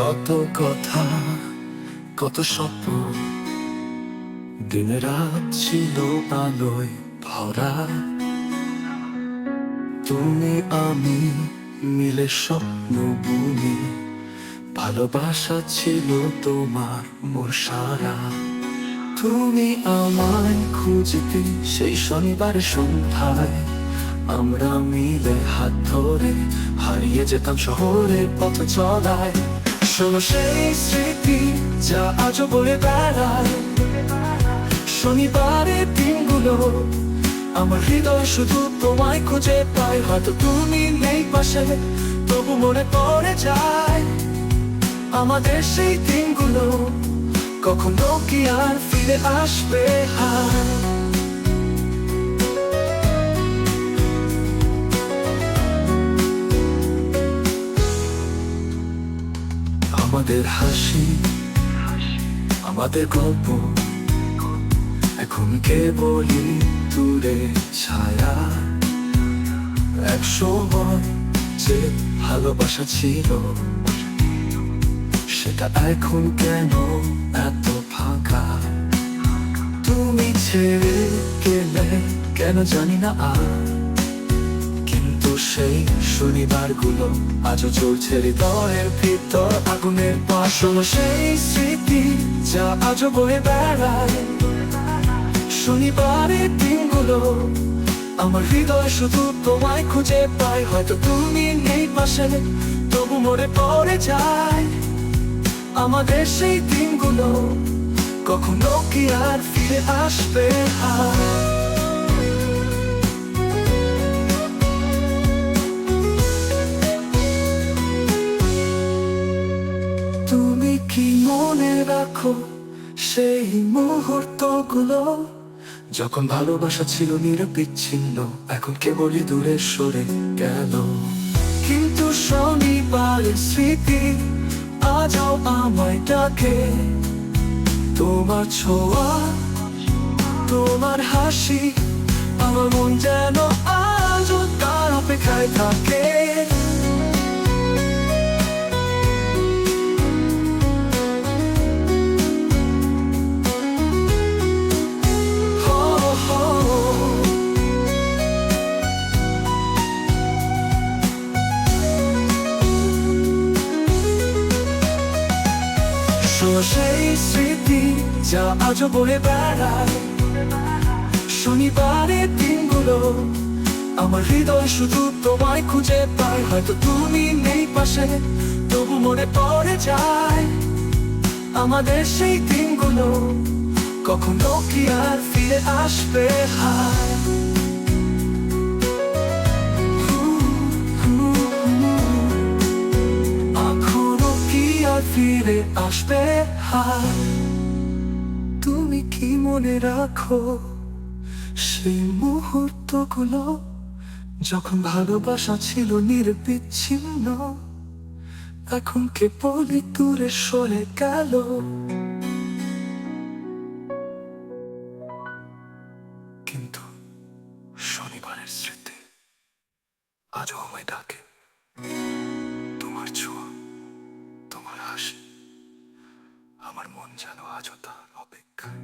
কত কথা, কত স্বপ্ন, দিন রাত ছিল আলোয় ভরা। তুমি আমি মিলে স্বপ্ন বুনি, ভালোবাসা ছিল তোমার মোর সারা। তুমি আমায় খুঁজতে সেই শনিবারের সন্ধ্যায়, আমরা মিলে হাত ধরে হারিয়ে যেতাম শহরের পথ চলায়। শোনো সেই স্মৃতি যা আজও বয়ে বেড়ায়, শনিবারের দিনগুলো আমার হৃদয় শুধু তোমায় খুঁজে পায়। হয়তো তুমি নেই পাশে, তবু মনে পড়ে যায় আমাদের সেই দিনগুলো। কখনো কি আর ফিরে আসবে হায়? আমাদের হাসি, আমাদের গল্প এখন কেবলই দূরে ছায়া। এক সময় যে ভালোবাসা ছিল, সেটা এখন কেন এত ফাঁকা? তুমি ছেড়ে গেলে কেন জানি না আর, কিন্তু সেই শনিবারগুলো আজও চলছে হৃদয়ের ভিতর আগুনের পাশন। সেই স্মৃতি যা আজও বয়ে বেড়ায়, শনিবারের দিনগুলো আমার হৃদয় শুধু তোমায় খুঁজে পায়। হয়তো তুমি নেই পাশে, তবু মনে পড়ে যায় আমাদের সেই দিনগুলো। কখনো কি আর ফিরে আসবে হায়? তুমি কি মনে রাখো সেই মুহূর্তগুলো, যখন ভালোবাসা ছিল নিরবিচ্ছিন্ন, এখন কেবলই দূরে সরে গেল। কিন্তু শনিবারের স্মৃতি আজও আমায় ডাকে, তোমার ছোঁয়া, তোমার হাসি, আমার মন যেন আজও তার অপেক্ষায় থাকে। সেই স্মৃতি যা আজও বয়ে বেড়ায়, শনিবারের দিনগুলো আমার হৃদয় শুধু তোমায় খুঁজে পায়। হয়তো তুমি নেই পাশে, তবু মনে পড়ে যায় আমাদের সেই দিনগুলো। কখনো কি আর ফিরে আসবে হায়? ফিরে আসবে হায়? তুমি কি মনে রাখো সেই মুহূর্তগুলো, যখন ভালোবাসা ছিল নিরবিচ্ছিন্ন, এখন কেবলই দূরে সরে গেল। কিন্তু শনিবারের স্মৃতি আজও আমায় ডাকে, তোমার ছোঁয়া, তোমার হাসি, আমার মন যেন আজও তার অপেক্ষায়।